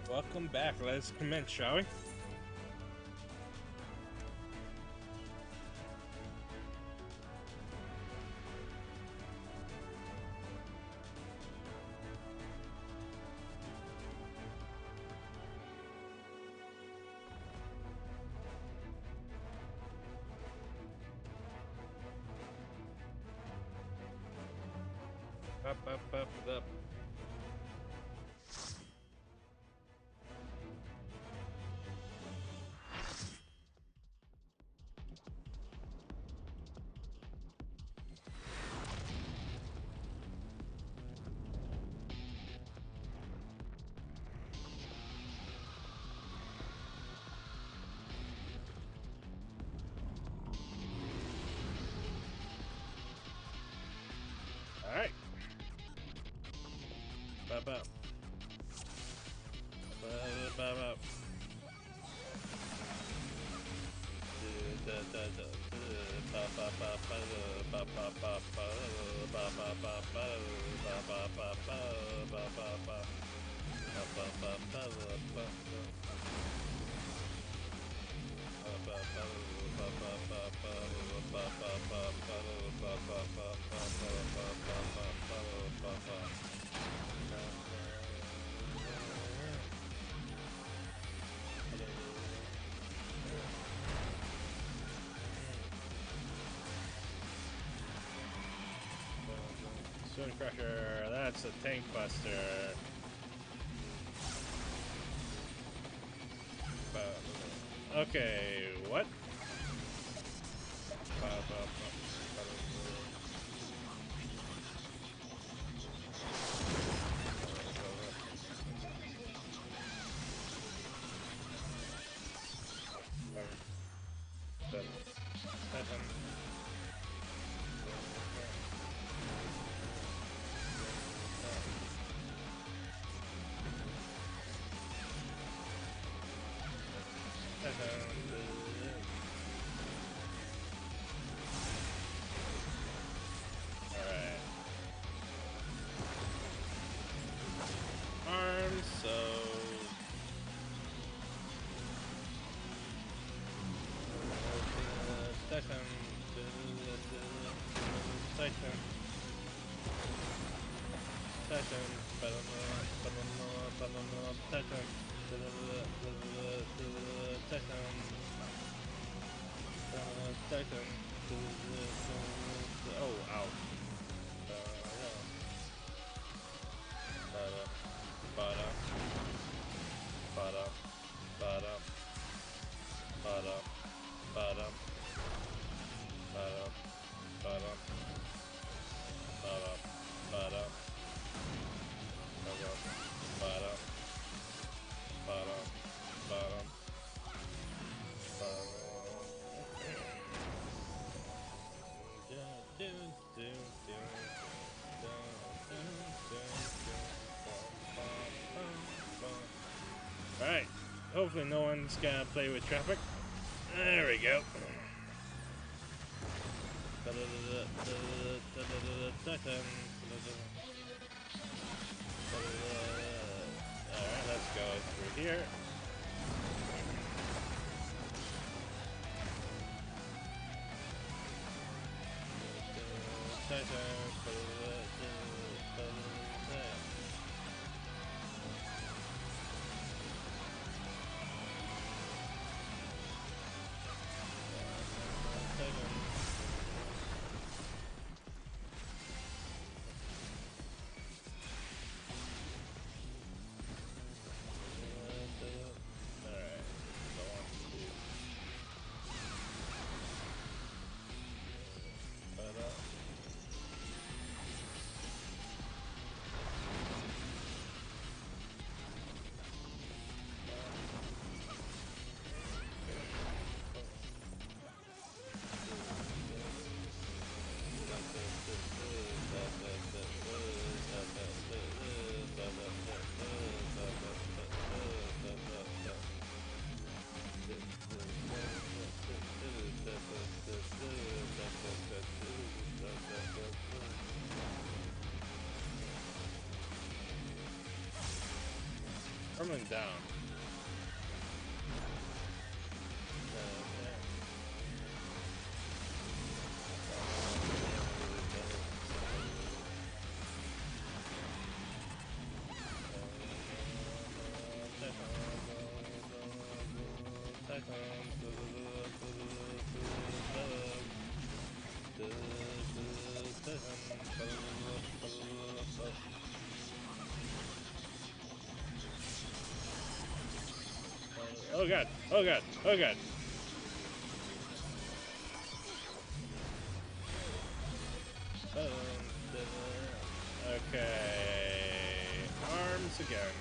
Welcome back. Let's commence, shall we? Up. All right. Up. Stone Crusher, that's a tank buster. Okay, what? Alright. Arms, so... Titan. Titan. Titan. Titan. Titan. Oh, ow. Bada. Bada. Bada. Bada. Bada. Bada. Bada. Bada. Bada. Bada. Bada. Bada. Alright, hopefully no one's gonna play with traffic. There we go. Alright, let's go through here. crumbling down. Oh god, oh god, oh god. Okay, arms again.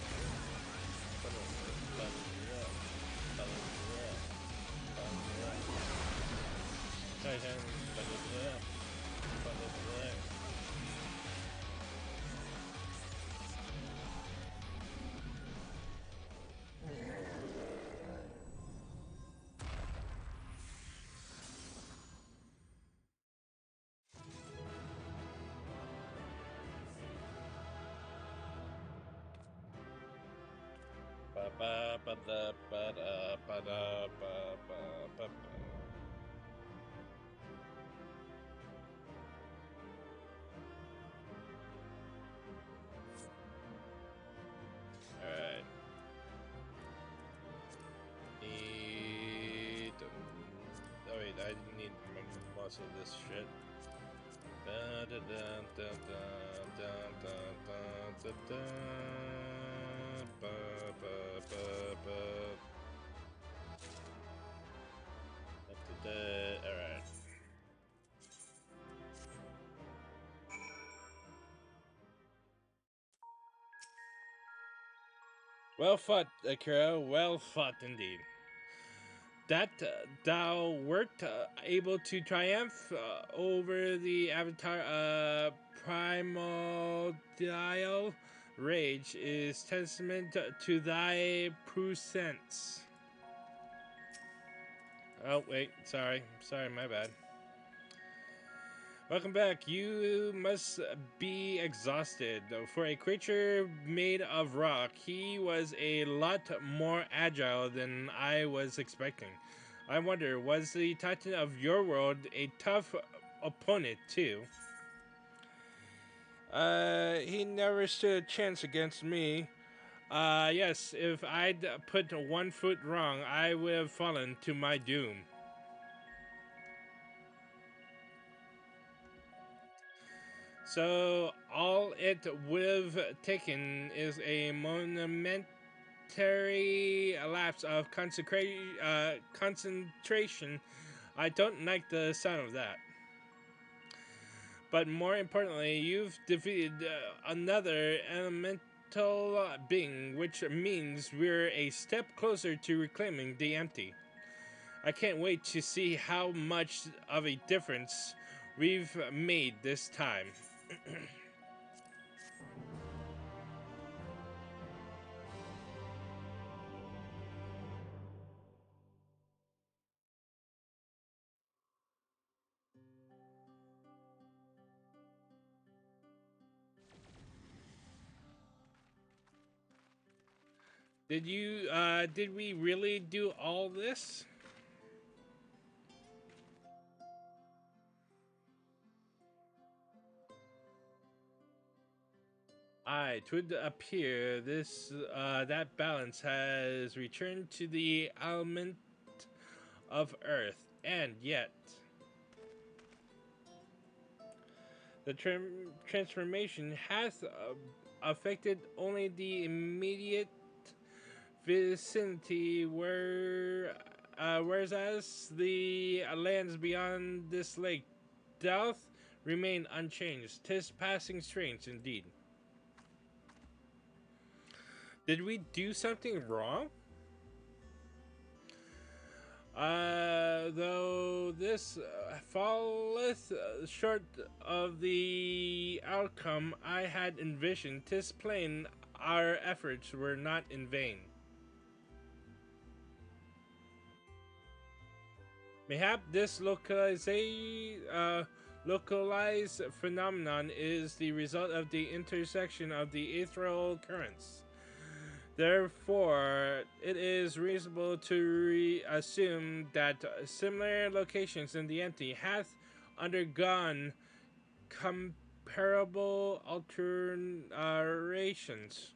Titan. Alright. Need... Oh wait, I need most of this shit. Alright. Well fought, Akira. Well fought indeed. That thou wert able to triumph over the avatar primordial rage is testament to thy presence. Oh wait, sorry, my bad. Welcome back. You must be exhausted. For a creature made of rock, he was a lot more agile than I was expecting. I wonder, was the Titan of your world a tough opponent too? He never stood a chance against me. Yes, if I'd put one foot wrong, I would have fallen to my doom. So all it would have taken is a monumentary lapse of concentration. I don't like the sound of that. But more importantly, you've defeated another elemental being, which means we're a step closer to reclaiming the empty. I can't wait to see how much of a difference we've made this time. Did we really do all this? It would appear that balance has returned to the element of Earth, and yet the transformation has affected only the immediate vicinity, whereas the lands beyond this lake doth remain unchanged. 'Tis passing strange indeed. Did we do something wrong? Though this falleth short of the outcome I had envisioned, 'tis plain our efforts were not in vain. Mayhap this localized phenomenon is the result of the intersection of the ethereal currents. Therefore, it is reasonable to assume that similar locations in the empty hath undergone comparable alterations.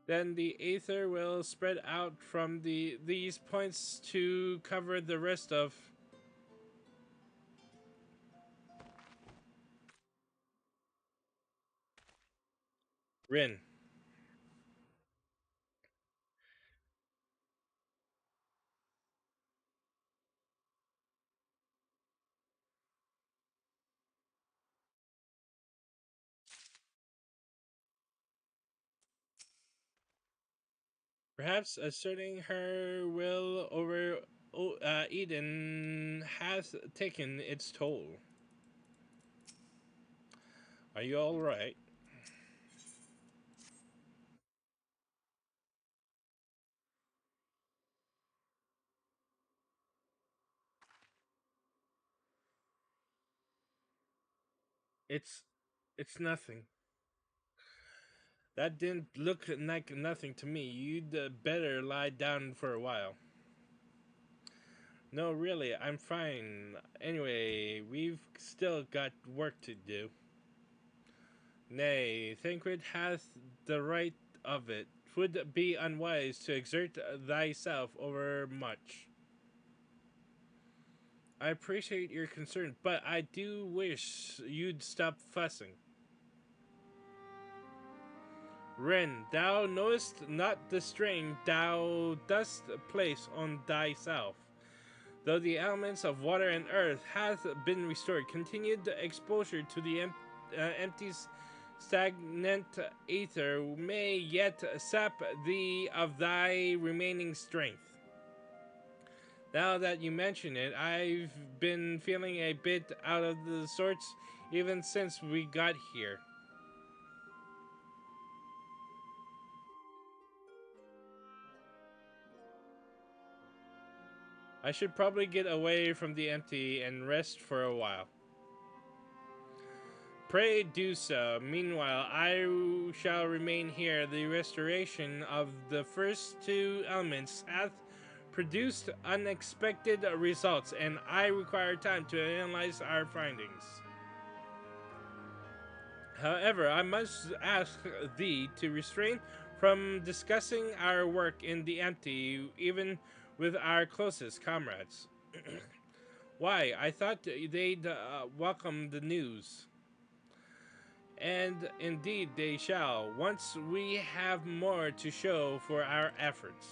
Then the aether will spread out from these points to cover the rest of Rin. Perhaps asserting her will over Eden has taken its toll. Are you all right? It's it's nothing. That didn't look like nothing to me. You'd better lie down for a while. No, really, I'm fine. Anyway, we've still got work to do. Nay, Thancred hath the right of it. 'Twould be unwise to exert thyself over much. I appreciate your concern, but I do wish you'd stop fussing. Ren, thou knowest not the strain thou dost place on thyself. Though the elements of water and earth hath been restored, continued exposure to the empty stagnant aether may yet sap thee of thy remaining strength. Now that you mention it, I've been feeling a bit out of the sorts even since we got here. I should probably get away from the empty and rest for a while. Pray do so. Meanwhile, I shall remain here. The restoration of the first two elements hath produced unexpected results, and I require time to analyze our findings. However, I must ask thee to refrain from discussing our work in the empty, even with our closest comrades. Why? I thought they'd welcome the news. And indeed they shall, once we have more to show for our efforts.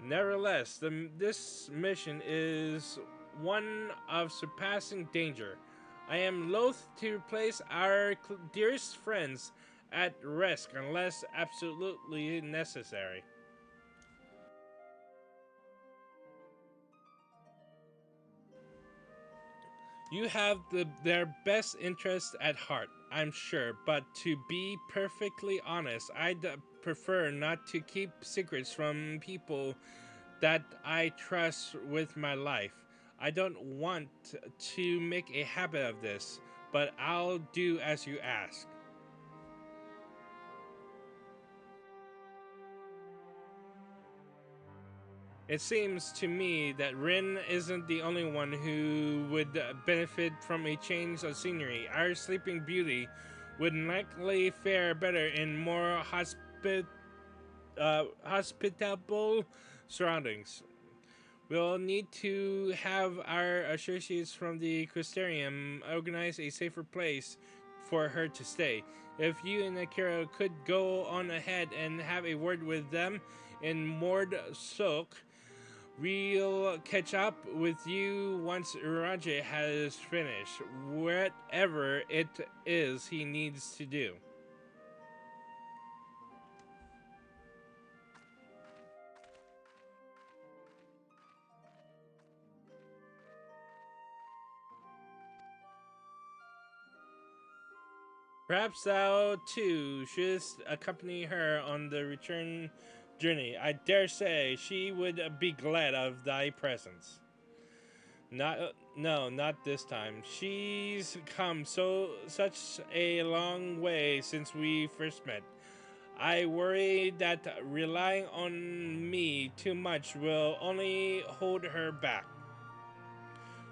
Nevertheless, this mission is one of surpassing danger. I am loath to place our dearest friends at risk unless absolutely necessary. You have their best interest at heart, I'm sure, but to be perfectly honest, I'd prefer not to keep secrets from people that I trust with my life. I don't want to make a habit of this, but I'll do as you ask. It seems to me that Rin isn't the only one who would benefit from a change of scenery. Our sleeping beauty would likely fare better in more hospitable surroundings. We'll need to have our associates from the Crystarium organize a safer place for her to stay. If you and Akira could go on ahead and have a word with them in Mord Sok, we'll catch up with you once Uraje has finished whatever it is he needs to do. Perhaps thou too shouldst accompany her on the return journey. I dare say she would be glad of thy presence. No, not this time. She's come such a long way since we first met. I worry that relying on me too much will only hold her back.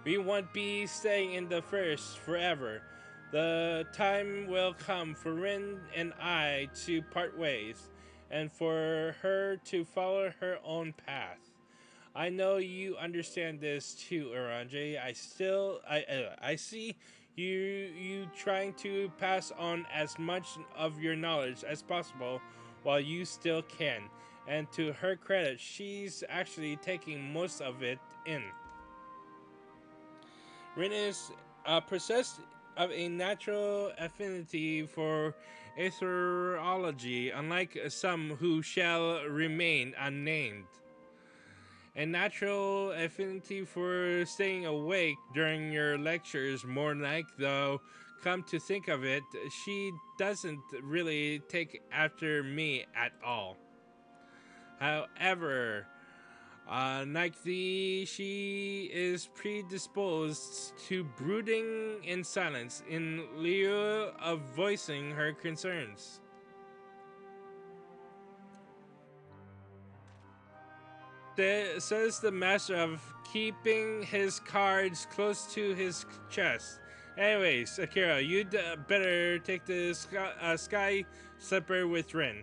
We won't be staying in the first forever. The time will come for Rin and I to part ways, and for her to follow her own path. I know you understand this too, Aranje. I see you trying to pass on as much of your knowledge as possible while you still can. And to her credit, she's actually taking most of it in. Rin is possessed of a natural affinity for astrology, unlike some who shall remain unnamed. A natural affinity for staying awake during your lectures, more like, though, come to think of it, she doesn't really take after me at all. However, like she is predisposed to brooding in silence in lieu of voicing her concerns. Says the master of keeping his cards close to his chest. Anyways, Akira, you'd better take the sky slipper with Rin.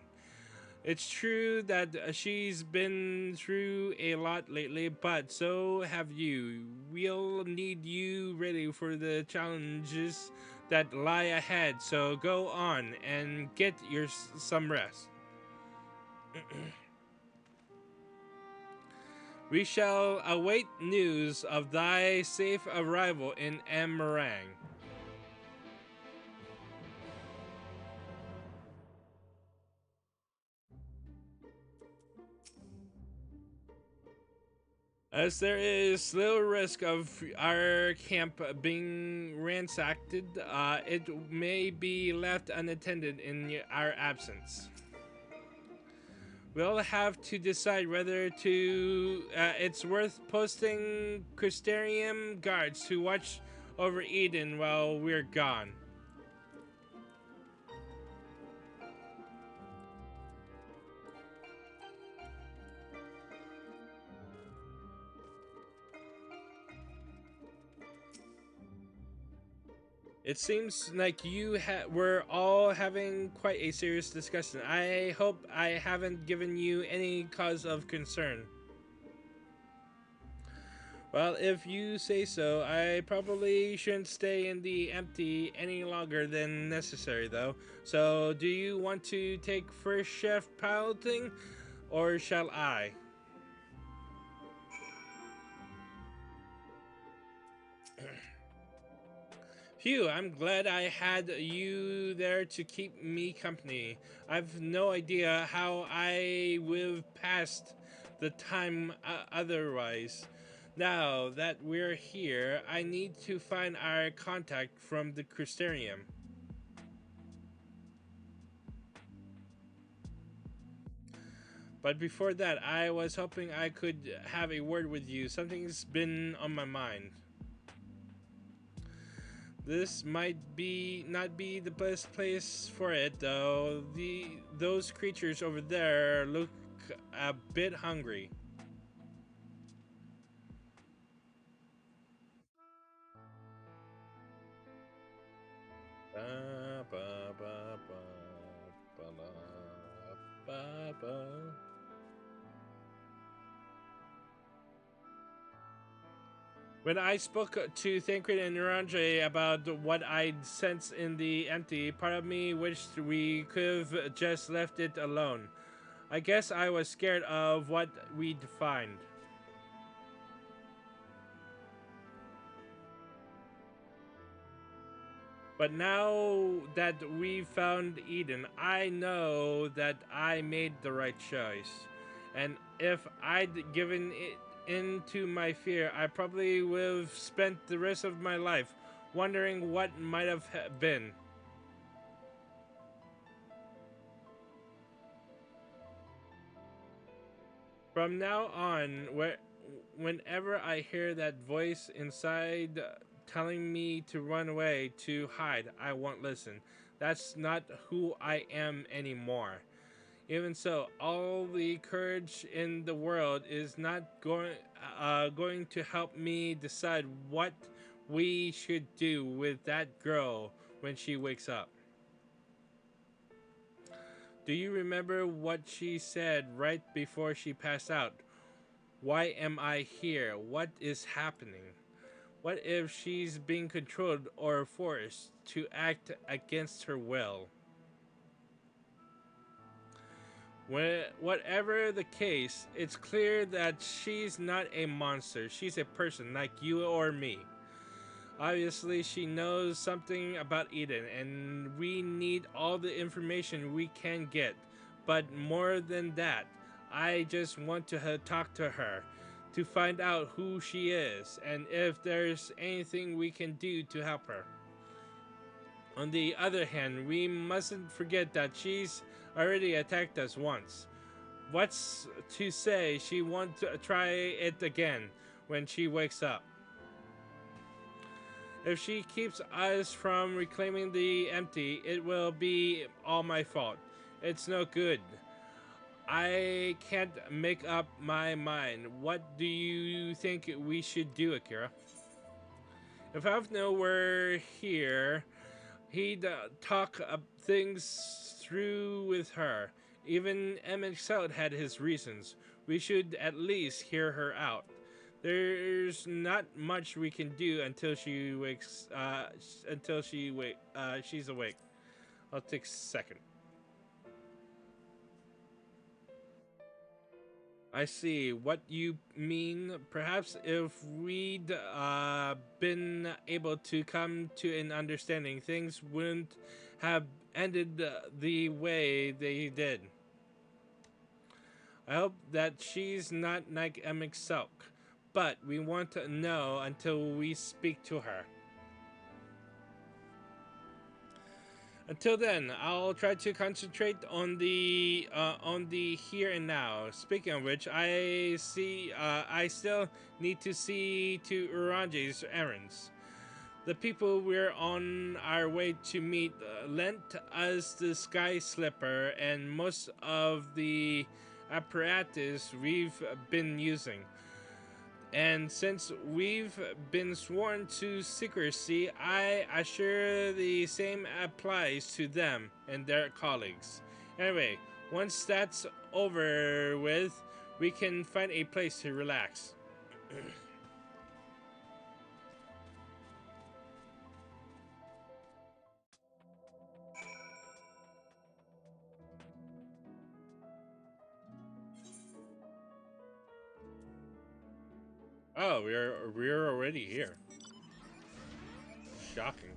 It's true that she's been through a lot lately, but so have you. We'll need you ready for the challenges that lie ahead, so go on and get some rest. We shall await news of thy safe arrival in Amarang. As there is little risk of our camp being ransacked, it may be left unattended in our absence. We'll have to decide whether it's worth posting Crystarium guards to watch over Eden while we're gone. It seems like we're all having quite a serious discussion. I hope I haven't given you any cause of concern. Well, if you say so, I probably shouldn't stay in the empty any longer than necessary, though. So, do you want to take first chef piloting, or shall I? Phew, I'm glad I had you there to keep me company. I've no idea how I would have passed the time otherwise. Now that we're here, I need to find our contact from the Crystarium. But before that, I was hoping I could have a word with you. Something's been on my mind. This might be not be the best place for it, though. Those creatures over there look a bit hungry. Ba, ba, ba, ba, ba, ba, ba. When I spoke to Thancred and Naranje about what I'd sensed in the empty, part of me wished we could have just left it alone. I guess I was scared of what we'd find. But now that we've found Eden, I know that I made the right choice. And if I'd given in to my fear, I probably would have spent the rest of my life wondering what might have been. From now on, whenever I hear that voice inside telling me to run away, to hide, I won't listen. That's not who I am anymore. Even so, all the courage in the world is not going to help me decide what we should do with that girl when she wakes up. Do you remember what she said right before she passed out? Why am I here? What is happening? What if she's being controlled or forced to act against her will? Whatever the case, it's clear that she's not a monster. She's a person like you or me. Obviously, she knows something about Eden, and we need all the information we can get. But more than that, I just want to talk to her, to find out who she is, and if there's anything we can do to help her. On the other hand, we mustn't forget that she's already attacked us once. What's to say she won't try it again when she wakes up? If she keeps us from reclaiming the empty, it will be all my fault. It's no good. I can't make up my mind. What do you think we should do, Akira? If Avno were here, he'd talk things through with her. Even MXL had his reasons. We should at least hear her out. There's not much we can do until she wakes. She's awake. I'll take a second. I see what you mean. Perhaps if we'd been able to come to an understanding, things wouldn't have ended the way they did. I hope that she's not like MXL, but we want to know until we speak to her. Until then, I'll try to concentrate on the here and now. Speaking of which, I still need to see to Uranji's errands. The people we're on our way to meet lent us the Sky Slipper and most of the apparatus we've been using. And since we've been sworn to secrecy, I assure the same applies to them and their colleagues. Anyway, once that's over with, we can find a place to relax. Oh, we're already here. Shocking.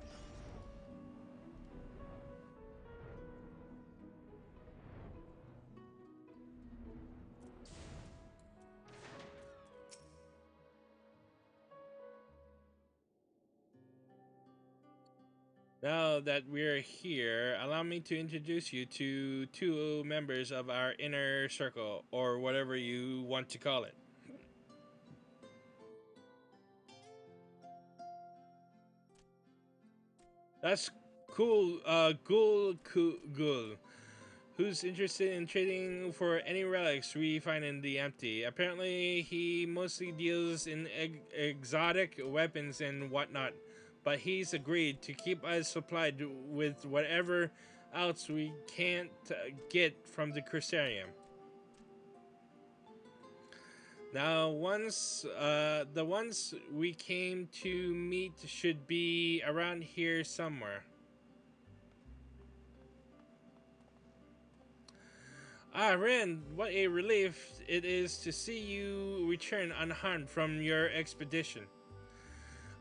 Now that we're here, allow me to introduce you to two members of our inner circle, or whatever you want to call it. That's cool. Ghoul, who's interested in trading for any relics we find in the empty. Apparently, he mostly deals in exotic weapons and whatnot, but he's agreed to keep us supplied with whatever else we can't get from the Crucerium. Now, the ones we came to meet should be around here somewhere. Ah, Ren, what a relief it is to see you return unharmed from your expedition.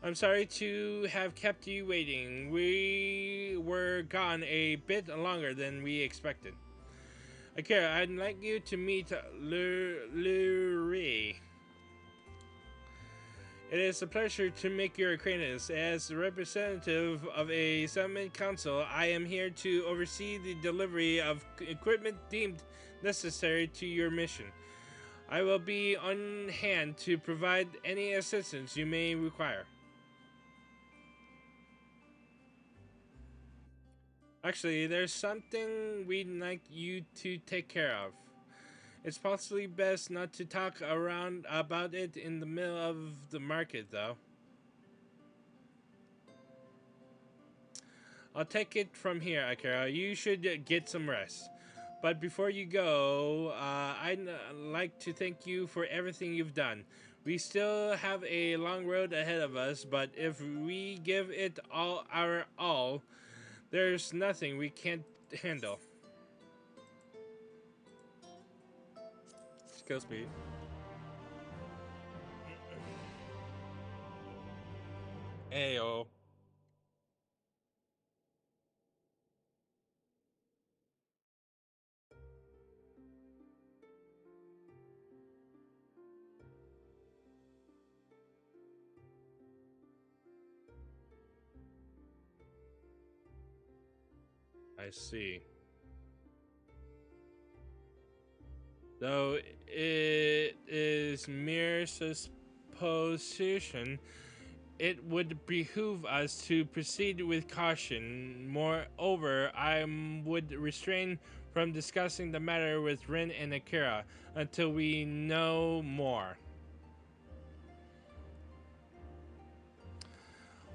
I'm sorry to have kept you waiting. We were gone a bit longer than we expected. Akira, I'd like you to meet Lurie. It is a pleasure to make your acquaintance. As the representative of a settlement council, I am here to oversee the delivery of equipment deemed necessary to your mission. I will be on hand to provide any assistance you may require. Actually, there's something we'd like you to take care of. It's possibly best not to talk around about it in the middle of the market, though. I'll take it from here, Akira. You should get some rest. But before you go, I'd like to thank you for everything you've done. We still have a long road ahead of us, but if we give it all our all, there's nothing we can't handle. Skill speed. Ayo. I see. Though it is mere supposition, it would behoove us to proceed with caution. Moreover, I would refrain from discussing the matter with Rin and Akira until we know more.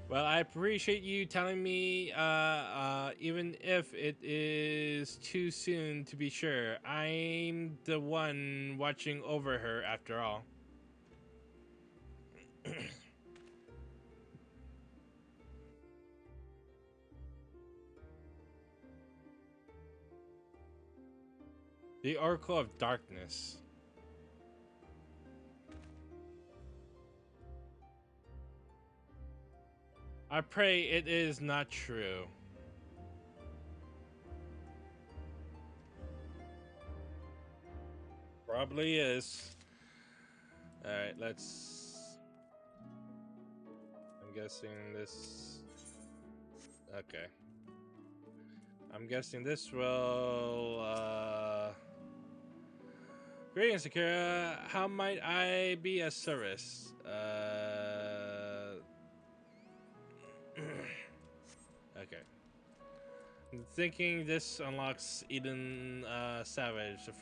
Well, I appreciate you telling me, even if it is too soon to be sure. I'm the one watching over her after all. The Oracle of Darkness. I pray it is not true. Probably is. Alright, let's... I'm guessing this... Okay. I'm guessing this will, Greetings, Akira. How might I be of service? Okay. I'm thinking this unlocks Eden Savage, the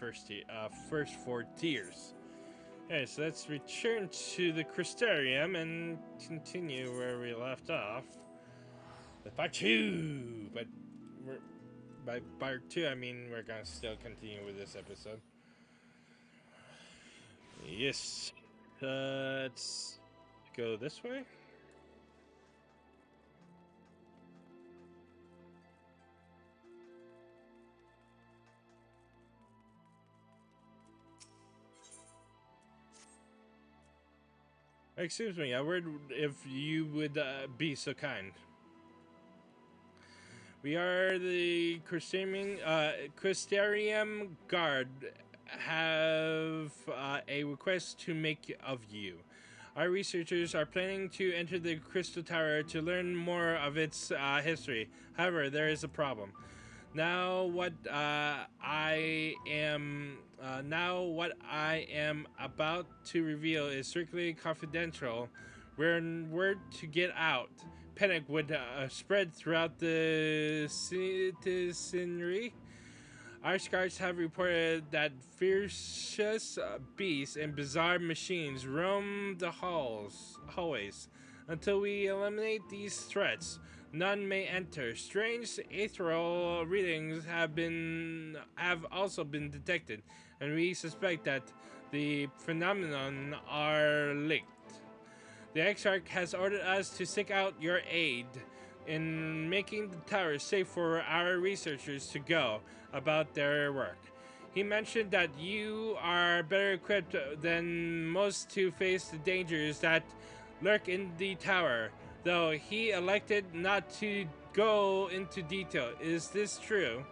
first 4 tiers. Okay, so let's return to the Crystarium and continue where we left off. With part 2! But by part 2, I mean we're gonna still continue with this episode. Yes. Let's go this way. Excuse me, I would if you would be so kind. We are the Crystarium Guard. Have a request to make of you. Our researchers are planning to enter the Crystal Tower to learn more of its history. However, there is a problem. Now what I am about to reveal is strictly confidential. Word to get out, panic would spread throughout the citizenry. Our scouts have reported that ferocious beasts and bizarre machines roam the hallways. Until we eliminate these threats, none may enter. Strange ethereal readings have also been detected, and we suspect that the phenomenon are linked. The Exarch has ordered us to seek out your aid in making the tower safe for our researchers to go about their work. He mentioned that you are better equipped than most to face the dangers that lurk in the tower, though he elected not to go into detail. Is this true?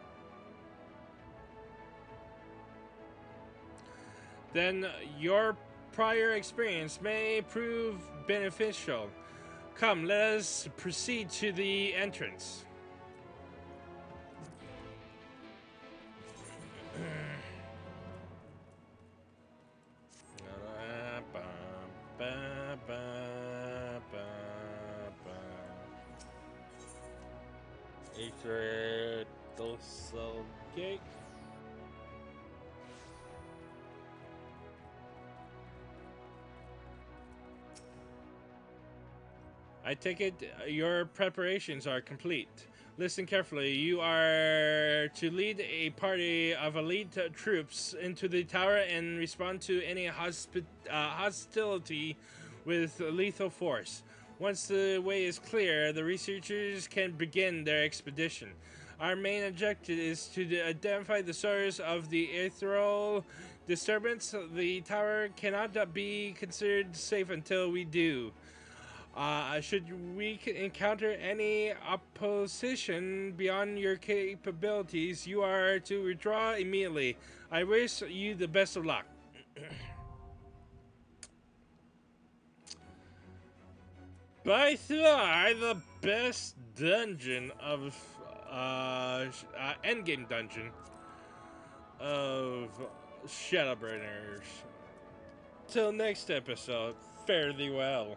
Then your prior experience may prove beneficial. Come, let us proceed to the entrance. Turtle Gate. I take it your preparations are complete. Listen carefully. You are to lead a party of elite troops into the tower and respond to any hostility with lethal force. Once the way is clear, the researchers can begin their expedition. Our main objective is to identify the source of the ethereal disturbance. The tower cannot be considered safe until we do. Should we encounter any opposition beyond your capabilities, you are to withdraw immediately. I wish you the best of luck. By far the best dungeon of endgame dungeon of Shadowbringers. Till next episode, fare thee well.